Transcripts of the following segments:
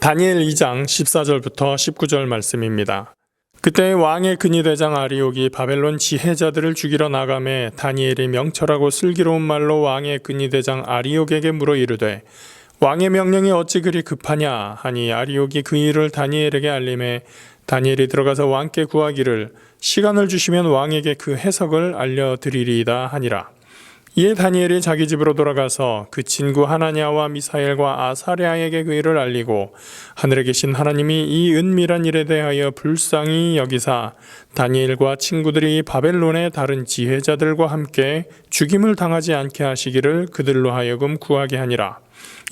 다니엘 2장 14절부터 19절 말씀입니다. 그때 왕의 근위대장 아리옥이 바벨론 지혜자들을 죽이러 나가매 다니엘이 명철하고 슬기로운 말로 왕의 근위대장 아리옥에게 물어 이르되 왕의 명령이 어찌 그리 급하냐 하니 아리옥이 그 일을 다니엘에게 알림해 다니엘이 들어가서 왕께 구하기를 시간을 주시면 왕에게 그 해석을 알려드리리이다 하니라. 이에 다니엘이 자기 집으로 돌아가서 그 친구 하나냐와 미사엘과 아사랴에게 그 일을 알리고 하늘에 계신 하나님이 이 은밀한 일에 대하여 불쌍히 여기사 다니엘과 친구들이 바벨론의 다른 지혜자들과 함께 죽임을 당하지 않게 하시기를 그들로 하여금 구하게 하니라.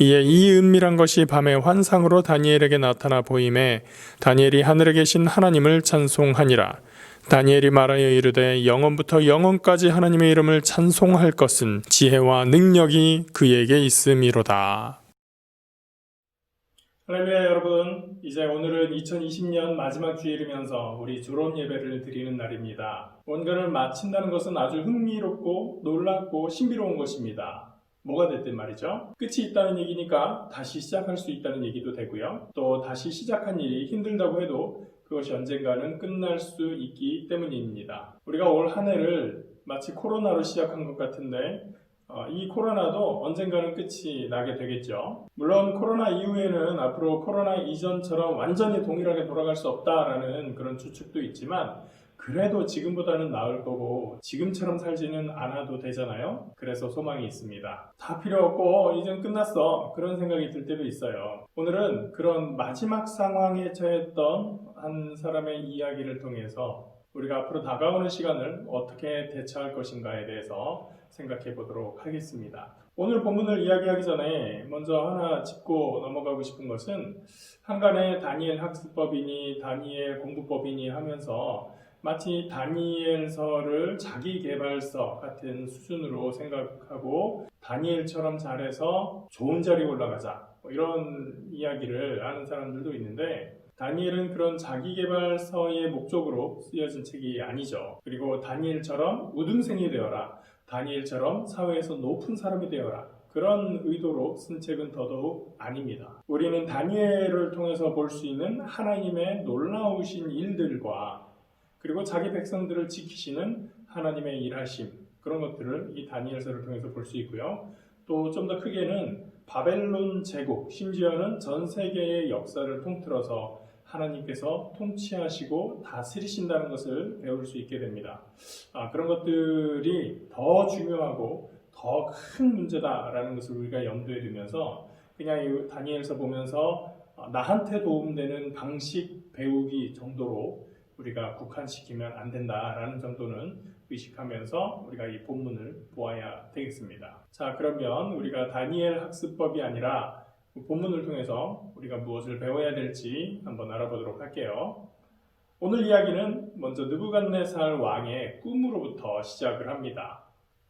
이에 이 은밀한 것이 밤의 환상으로 다니엘에게 나타나 보임에 다니엘이 하늘에 계신 하나님을 찬송하니라. 다니엘이 말하여 이르되 영원부터 영원까지 하나님의 이름을 찬송할 것은 지혜와 능력이 그에게 있음이로다. 할렐루야 여러분, 이제 오늘은 2020년 마지막 주일이면서 우리 졸업 예배를 드리는 날입니다. 뭔가를 마친다는 것은 아주 흥미롭고 놀랍고 신비로운 것입니다. 뭐가 됐든 말이죠. 끝이 있다는 얘기니까 다시 시작할 수 있다는 얘기도 되고요. 또 다시 시작한 일이 힘들다고 해도 그것이 언젠가는 끝날 수 있기 때문입니다. 우리가 올 한 해를 마치 코로나로 시작한 것 같은데 이 코로나도 언젠가는 끝이 나게 되겠죠. 물론 코로나 이후에는 앞으로 코로나 이전처럼 완전히 동일하게 돌아갈 수 없다라는 그런 추측도 있지만 그래도 지금보다는 나을 거고 지금처럼 살지는 않아도 되잖아요. 그래서 소망이 있습니다. 다 필요 없고 이젠 끝났어 그런 생각이 들 때도 있어요. 오늘은 그런 마지막 상황에 처했던 한 사람의 이야기를 통해서 우리가 앞으로 다가오는 시간을 어떻게 대처할 것인가에 대해서 생각해 보도록 하겠습니다. 오늘 본문을 이야기하기 전에 먼저 하나 짚고 넘어가고 싶은 것은 한간에 다니엘 학습법이니 다니엘 공부법이니 하면서 마치 다니엘서를 자기계발서 같은 수준으로 생각하고 다니엘처럼 잘해서 좋은 자리에 올라가자 이런 이야기를 하는 사람들도 있는데 다니엘은 그런 자기계발서의 목적으로 쓰여진 책이 아니죠. 그리고 다니엘처럼 우등생이 되어라, 다니엘처럼 사회에서 높은 사람이 되어라 그런 의도로 쓴 책은 더더욱 아닙니다. 우리는 다니엘을 통해서 볼 수 있는 하나님의 놀라우신 일들과 그리고 자기 백성들을 지키시는 하나님의 일하심 그런 것들을 이 다니엘서를 통해서 볼 수 있고요. 또 좀 더 크게는 바벨론 제국 심지어는 전 세계의 역사를 통틀어서 하나님께서 통치하시고 다스리신다는 것을 배울 수 있게 됩니다. 그런 것들이 더 중요하고 더 큰 문제다라는 것을 우리가 염두에 두면서 그냥 이 다니엘서 보면서 나한테 도움되는 방식 배우기 정도로 우리가 국한시키면 안 된다라는 정도는 의식하면서 우리가 이 본문을 보아야 되겠습니다. 자, 그러면 우리가 다니엘 학습법이 아니라 본문을 통해서 우리가 무엇을 배워야 될지 한번 알아보도록 할게요. 오늘 이야기는 먼저 느부갓네살 왕의 꿈으로부터 시작을 합니다.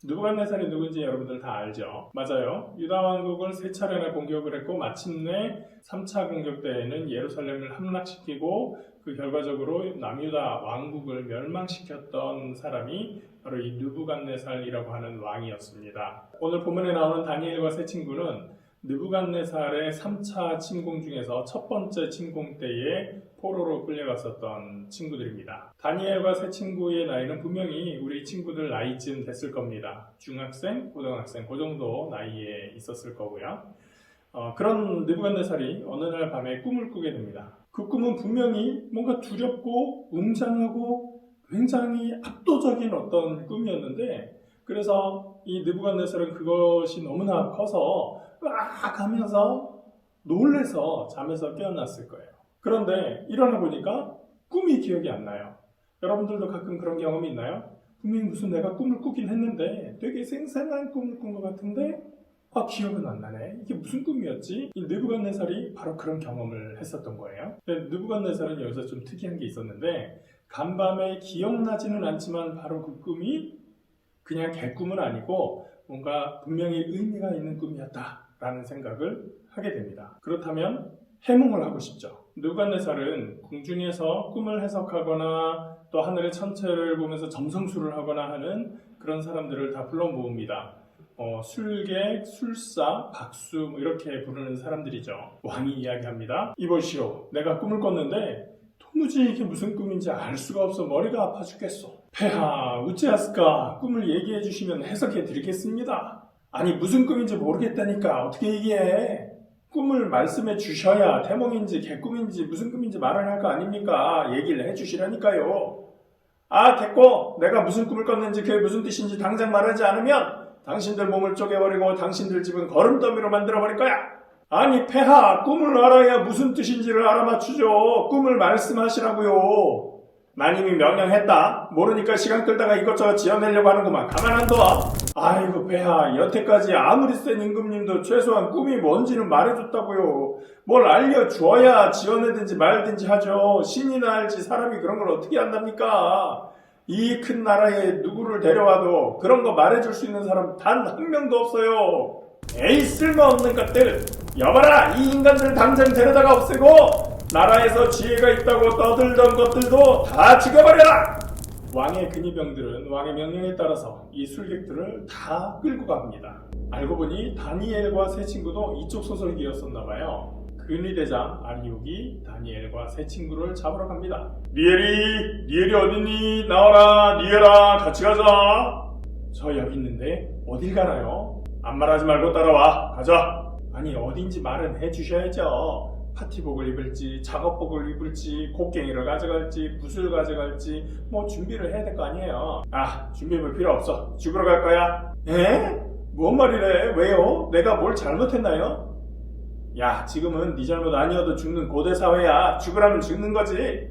느부갓네살이 누군지 여러분들 다 알죠? 맞아요. 유다 왕국을 3차례나 공격을 했고 마침내 3차 공격 때에는 예루살렘을 함락시키고 그 결과적으로 남유다 왕국을 멸망시켰던 사람이 바로 이 느부갓네살이라고 하는 왕이었습니다. 오늘 본문에 나오는 다니엘과 세 친구는 느부갓네살의 3차 침공 중에서 첫 번째 침공 때에 포로로 끌려갔었던 친구들입니다. 다니엘과 세 친구의 나이는 분명히 우리 친구들 나이쯤 됐을 겁니다. 중학생, 고등학생 그 정도 나이에 있었을 거고요. 그런 느부갓네살이 어느 날 밤에 꿈을 꾸게 됩니다. 그 꿈은 분명히 뭔가 두렵고 웅장하고 굉장히 압도적인 어떤 꿈이었는데 그래서 이 느부갓네살은 그것이 너무나 커서 으악 하면서 놀래서 잠에서 깨어났을 거예요. 그런데 일어나 보니까 꿈이 기억이 안 나요. 여러분들도 가끔 그런 경험이 있나요? 분명히 무슨 내가 꿈을 꾸긴 했는데 되게 생생한 꿈을 꾼 것 같은데 기억은 안 나네. 이게 무슨 꿈이었지? 이 느부갓네살이 바로 그런 경험을 했었던 거예요. 근데 느부갓네살은 여기서 좀 특이한 게 있었는데 간밤에 기억나지는 않지만 바로 그 꿈이 그냥 개꿈은 아니고 뭔가 분명히 의미가 있는 꿈이었다라는 생각을 하게 됩니다. 그렇다면 해몽을 하고 싶죠. 느부갓네살은 궁중에서 꿈을 해석하거나 또 하늘의 천체를 보면서 점성술을 하거나 하는 그런 사람들을 다 불러 모읍니다. 술객, 술사, 박수 이렇게 부르는 사람들이죠. 왕이 이야기합니다. 이보시오, 내가 꿈을 꿨는데 도무지 이게 무슨 꿈인지 알 수가 없어 머리가 아파 죽겠소. 폐하, 우찌하스까? 꿈을 얘기해 주시면 해석해 드리겠습니다. 아니 무슨 꿈인지 모르겠다니까 어떻게 얘기해? 꿈을 말씀해 주셔야 대몽인지 개꿈인지 무슨 꿈인지 말을 할 거 아닙니까? 얘기를 해 주시라니까요. 아 됐고, 내가 무슨 꿈을 꿨는지 그게 무슨 뜻인지 당장 말하지 않으면 당신들 몸을 쪼개버리고 당신들 집은 거름더미로 만들어버릴 거야. 아니 폐하, 꿈을 알아야 무슨 뜻인지를 알아맞추죠. 꿈을 말씀하시라고요. 마님이 명령했다. 모르니까 시간 끌다가 이것저것 지어내려고 하는구만. 가만 안 둬. 아이고 폐하, 여태까지 아무리 센 임금님도 최소한 꿈이 뭔지는 말해줬다고요. 뭘 알려줘야 지어내든지 말든지 하죠. 신이나 알지 사람이 그런 걸 어떻게 안답니까? 이 큰 나라에 누구를 데려와도 그런 거 말해줄 수 있는 사람 단 한 명도 없어요. 에이 쓸모없는 것들. 여봐라, 이 인간들 당장 데려다가 없애고 나라에서 지혜가 있다고 떠들던 것들도 다 죽여버려라! 왕의 근위병들은 왕의 명령에 따라서 이 술객들을 다 끌고 갑니다. 알고 보니 다니엘과 세 친구도 이쪽 소설기였었나봐요. 근위대장 아리옥이 다니엘과 세 친구를 잡으러 갑니다. 니엘이 어딨니? 나와라, 니엘아, 같이 가자. 저 여기 있는데 어딜 가나요? 아무 말하지 말고 따라와, 가자. 아니 어딘지 말은 해주셔야죠. 파티복을 입을지 작업복을 입을지 곡괭이를 가져갈지 붓을 가져갈지 뭐 준비를 해야 될 거 아니에요. 아 준비물 필요 없어. 죽으러 갈 거야. 에? 뭔 말이래? 왜요? 내가 뭘 잘못했나요? 야 지금은 네 잘못 아니어도 죽는 고대사회야. 죽으라면 죽는 거지.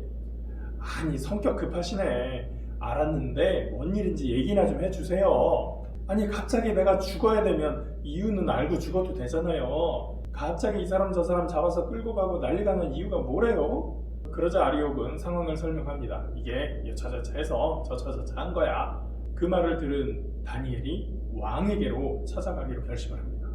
아니 성격 급하시네. 알았는데 뭔 일인지 얘기나 좀 해주세요. 아니 갑자기 내가 죽어야 되면 이유는 알고 죽어도 되잖아요. 갑자기 이 사람 저 사람 잡아서 끌고 가고 난리가 난 이유가 뭐래요? 그러자 아리옥은 상황을 설명합니다. 이게 여차저차해서 저차저차 한 거야. 그 말을 들은 다니엘이 왕에게로 찾아가기로 결심을 합니다.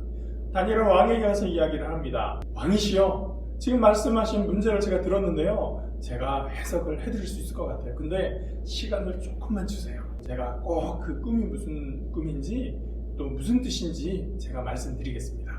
다니엘은 왕에게 가서 이야기를 합니다. 왕이시여, 지금 말씀하신 문제를 제가 들었는데요. 제가 해석을 해드릴 수 있을 것 같아요. 근데 시간을 조금만 주세요. 제가 꼭 그 꿈이 무슨 꿈인지 또 무슨 뜻인지 제가 말씀드리겠습니다.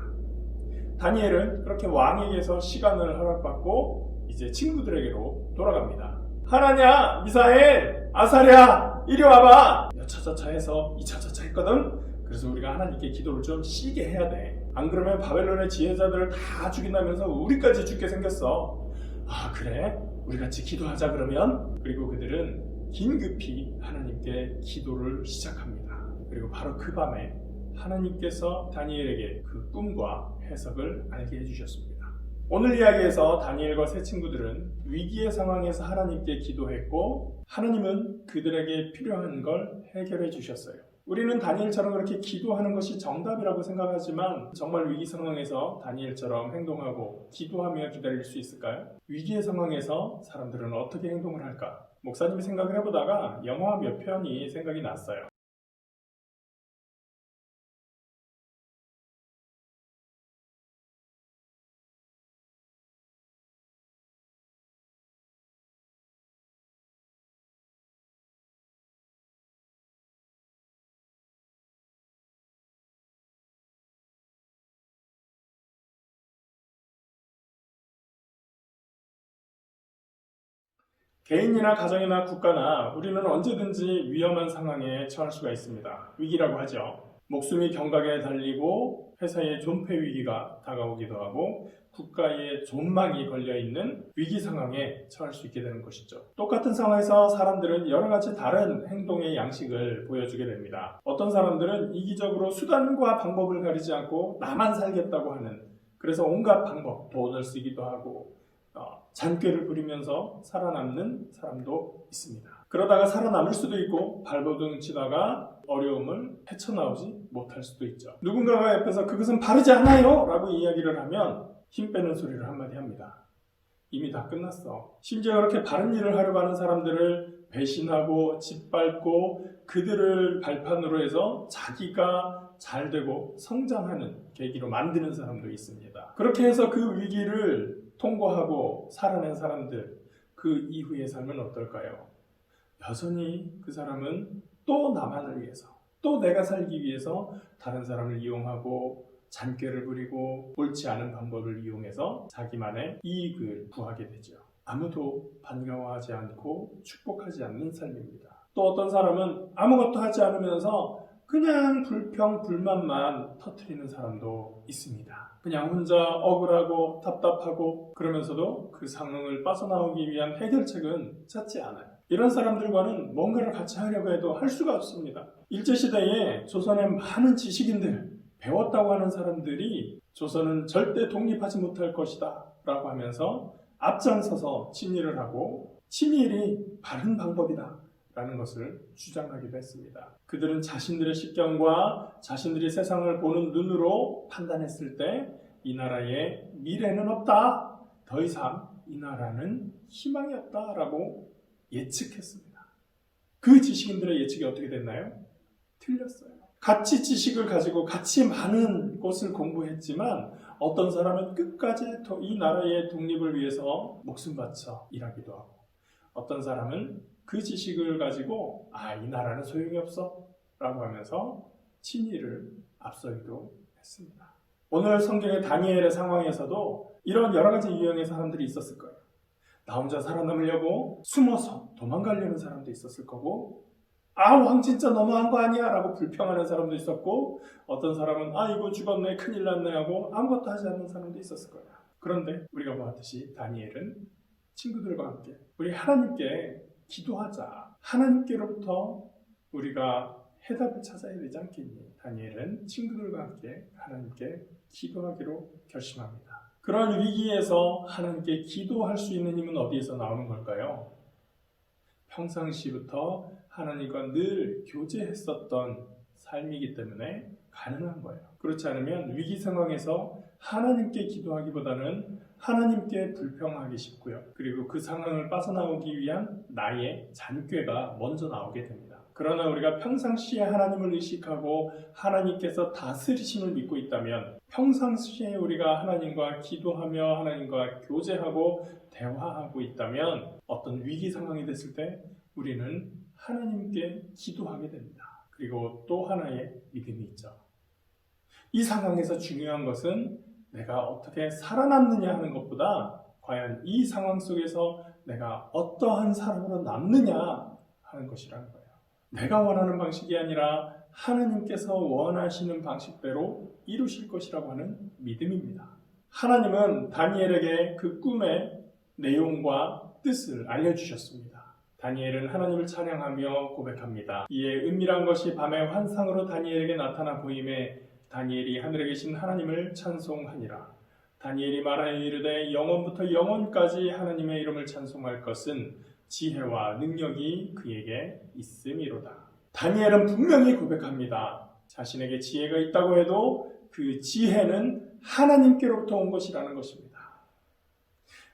다니엘은 그렇게 왕에게서 시간을 허락받고 이제 친구들에게로 돌아갑니다. 하나냐, 미사엘, 아사랴, 이리 와봐. 여차저차해서 이차저차 했거든. 그래서 우리가 하나님께 기도를 좀 시게 해야 돼. 안 그러면 바벨론의 지혜자들을 다 죽인다면서 우리까지 죽게 생겼어. 아 그래? 우리 같이 기도하자 그러면. 그리고 그들은 긴급히 하나님께 기도를 시작합니다. 그리고 바로 그 밤에 하나님께서 다니엘에게 그 꿈과 해석을 알게 해주셨습니다. 오늘 이야기에서 다니엘과 세 친구들은 위기의 상황에서 하나님께 기도했고 하나님은 그들에게 필요한 걸 해결해 주셨어요. 우리는 다니엘처럼 그렇게 기도하는 것이 정답이라고 생각하지만 정말 위기 상황에서 다니엘처럼 행동하고 기도하며 기다릴 수 있을까요? 위기의 상황에서 사람들은 어떻게 행동을 할까? 목사님이 생각을 해보다가 영화 몇 편이 생각이 났어요. 개인이나 가정이나 국가나 우리는 언제든지 위험한 상황에 처할 수가 있습니다. 위기라고 하죠. 목숨이 경각에 달리고 회사의 존폐 위기가 다가오기도 하고 국가의 존망이 걸려있는 위기 상황에 처할 수 있게 되는 것이죠. 똑같은 상황에서 사람들은 여러 가지 다른 행동의 양식을 보여주게 됩니다. 어떤 사람들은 이기적으로 수단과 방법을 가리지 않고 나만 살겠다고 하는, 그래서 온갖 방법, 돈을 쓰기도 하고 잔꾀를 부리면서 살아남는 사람도 있습니다. 그러다가 살아남을 수도 있고 발버둥 치다가 어려움을 헤쳐나오지 못할 수도 있죠. 누군가가 옆에서 그것은 바르지 않아요 라고 이야기를 하면 힘 빼는 소리를 한마디 합니다. 이미 다 끝났어. 심지어 그렇게 바른 일을 하려고 하는 사람들을 배신하고 짓밟고 그들을 발판으로 해서 자기가 잘되고 성장하는 계기로 만드는 사람도 있습니다. 그렇게 해서 그 위기를 통과하고 살아낸 사람들, 그 이후의 삶은 어떨까요? 여전히 그 사람은 또 나만을 위해서, 또 내가 살기 위해서 다른 사람을 이용하고 잔꾀를 부리고 옳지 않은 방법을 이용해서 자기만의 이익을 구하게 되죠. 아무도 반가워하지 않고 축복하지 않는 삶입니다. 또 어떤 사람은 아무것도 하지 않으면서 그냥 불평, 불만만 터뜨리는 사람도 있습니다. 그냥 혼자 억울하고 답답하고 그러면서도 그 상황을 빠져나오기 위한 해결책은 찾지 않아요. 이런 사람들과는 뭔가를 같이 하려고 해도 할 수가 없습니다. 일제시대에 조선의 많은 지식인들, 배웠다고 하는 사람들이 조선은 절대 독립하지 못할 것이다 라고 하면서 앞장서서 친일을 하고 친일이 바른 방법이다 라는 것을 주장하기도 했습니다. 그들은 자신들의 식견과 자신들이 세상을 보는 눈으로 판단했을 때 이 나라에 미래는 없다. 더 이상 이 나라는 희망이 없다라고 예측했습니다. 그 지식인들의 예측이 어떻게 됐나요? 틀렸어요. 같이 지식을 가지고 같이 많은 것을 공부했지만 어떤 사람은 끝까지 이 나라의 독립을 위해서 목숨 바쳐 일하기도 하고 어떤 사람은 그 지식을 가지고 이 나라는 소용이 없어 라고 하면서 친일을 앞서기도 했습니다. 오늘 성경의 다니엘의 상황에서도 이런 여러 가지 유형의 사람들이 있었을 거예요. 나 혼자 살아남으려고 숨어서 도망가려는 사람도 있었을 거고 왕 진짜 너무한 거 아니야 라고 불평하는 사람도 있었고 어떤 사람은 이거 죽었네 큰일 났네 하고 아무것도 하지 않는 사람도 있었을 거야. 그런데 우리가 보았듯이 다니엘은 친구들과 함께 우리 하나님께 기도하자. 하나님께로부터 우리가 해답을 찾아야 되지 않겠니? 다니엘은 친구들과 함께 하나님께 기도하기로 결심합니다. 그런 위기에서 하나님께 기도할 수 있는 힘은 어디에서 나오는 걸까요? 평상시부터 하나님과 늘 교제했었던 삶이기 때문에 가능한 거예요. 그렇지 않으면 위기 상황에서 하나님께 기도하기보다는 하나님께 불평하기 쉽고요. 그리고 그 상황을 빠져나오기 위한 나의 잔꾀가 먼저 나오게 됩니다. 그러나 우리가 평상시에 하나님을 의식하고 하나님께서 다스리심을 믿고 있다면 평상시에 우리가 하나님과 기도하며 하나님과 교제하고 대화하고 있다면 어떤 위기 상황이 됐을 때 우리는 하나님께 기도하게 됩니다. 그리고 또 하나의 믿음이 있죠. 이 상황에서 중요한 것은 내가 어떻게 살아남느냐 하는 것보다 과연 이 상황 속에서 내가 어떠한 사람으로 남느냐 하는 것이라는 거예요. 내가 원하는 방식이 아니라 하나님께서 원하시는 방식대로 이루실 것이라고 하는 믿음입니다. 하나님은 다니엘에게 그 꿈의 내용과 뜻을 알려주셨습니다. 다니엘은 하나님을 찬양하며 고백합니다. 이에 은밀한 것이 밤의 환상으로 다니엘에게 나타나 보임에 다니엘이 하늘에 계신 하나님을 찬송하니라. 다니엘이 말하여 이르되 영원부터 영원까지 하나님의 이름을 찬송할 것은 지혜와 능력이 그에게 있음이로다. 다니엘은 분명히 고백합니다. 자신에게 지혜가 있다고 해도 그 지혜는 하나님께로부터 온 것이라는 것입니다.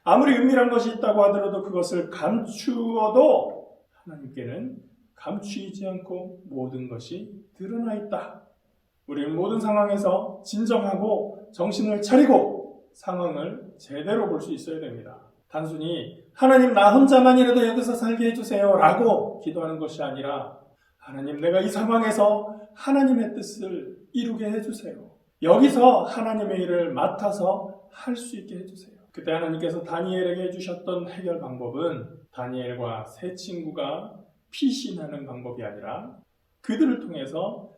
아무리 은밀한 것이 있다고 하더라도 그것을 감추어도 하나님께는 감추이지 않고 모든 것이 드러나 있다. 우리는 모든 상황에서 진정하고 정신을 차리고 상황을 제대로 볼 수 있어야 됩니다. 단순히 하나님 나 혼자만이라도 여기서 살게 해주세요 라고 기도하는 것이 아니라 하나님 내가 이 상황에서 하나님의 뜻을 이루게 해주세요. 여기서 하나님의 일을 맡아서 할 수 있게 해주세요. 그때 하나님께서 다니엘에게 해주셨던 해결 방법은 다니엘과 세 친구가 피신하는 방법이 아니라 그들을 통해서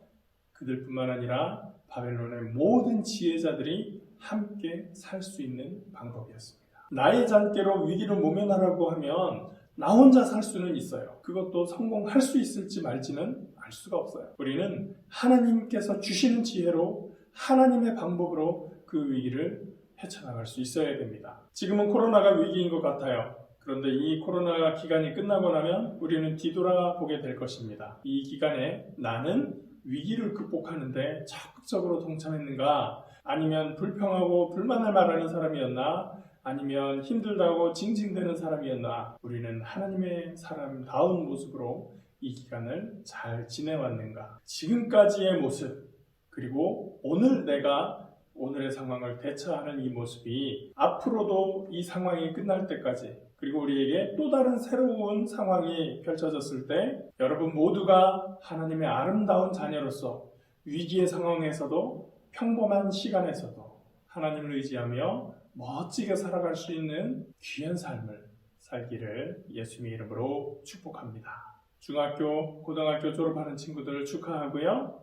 그들뿐만 아니라 바벨론의 모든 지혜자들이 함께 살 수 있는 방법이었습니다. 나의 잔꾀로 위기를 모면하라고 하면 나 혼자 살 수는 있어요. 그것도 성공할 수 있을지 말지는 알 수가 없어요. 우리는 하나님께서 주시는 지혜로 하나님의 방법으로 그 위기를 헤쳐나갈 수 있어야 됩니다. 지금은 코로나가 위기인 것 같아요. 그런데 이 코로나 기간이 끝나고 나면 우리는 뒤돌아보게 될 것입니다. 이 기간에 나는 위기를 극복하는데 적극적으로 동참했는가? 아니면 불평하고 불만을 말하는 사람이었나? 아니면 힘들다고 징징대는 사람이었나? 우리는 하나님의 사람다운 모습으로 이 기간을 잘 지내왔는가? 지금까지의 모습, 그리고 오늘 내가 오늘의 상황을 대처하는 이 모습이 앞으로도 이 상황이 끝날 때까지 그리고 우리에게 또 다른 새로운 상황이 펼쳐졌을 때 여러분 모두가 하나님의 아름다운 자녀로서 위기의 상황에서도 평범한 시간에서도 하나님을 의지하며 멋지게 살아갈 수 있는 귀한 삶을 살기를 예수님의 이름으로 축복합니다. 중학교, 고등학교 졸업하는 친구들 축하하고요.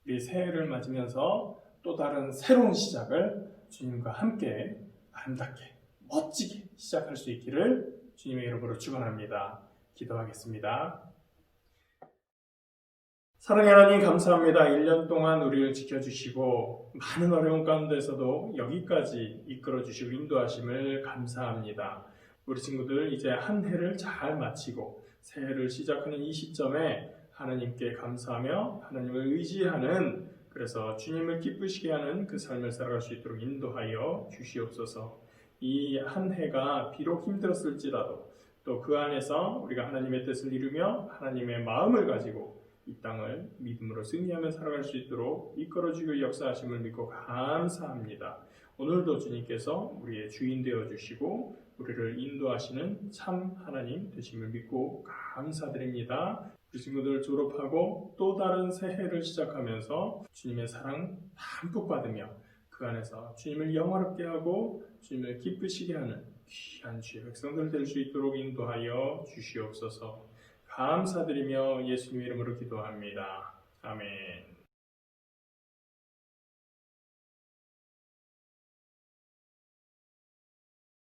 우리 새해를 맞으면서 또 다른 새로운 시작을 주님과 함께 아름답게 멋지게 시작할 수 있기를 주님의 이름으로 축원합니다. 기도하겠습니다. 사랑의 하나님 감사합니다. 1년 동안 우리를 지켜주시고 많은 어려운 가운데서도 여기까지 이끌어주시고 인도하심을 감사합니다. 우리 친구들 이제 한 해를 잘 마치고 새해를 시작하는 이 시점에 하나님께 감사하며 하나님을 의지하는 그래서 주님을 기쁘시게 하는 그 삶을 살아갈 수 있도록 인도하여 주시옵소서. 이 한 해가 비록 힘들었을지라도 또 그 안에서 우리가 하나님의 뜻을 이루며 하나님의 마음을 가지고 이 땅을 믿음으로 승리하며 살아갈 수 있도록 이끌어주고 역사하심을 믿고 감사합니다. 오늘도 주님께서 우리의 주인 되어주시고 우리를 인도하시는 참 하나님 되심을 믿고 감사드립니다. 우리 친구들 졸업하고 또 다른 새해를 시작하면서 주님의 사랑 담뿍 받으며 그 안에서 주님을 영화롭게 하고 주님을 기쁘시게 하는 귀한 주의 백성들 될 수 있도록 인도하여 주시옵소서. 감사드리며 예수님 이름으로 기도합니다. 아멘.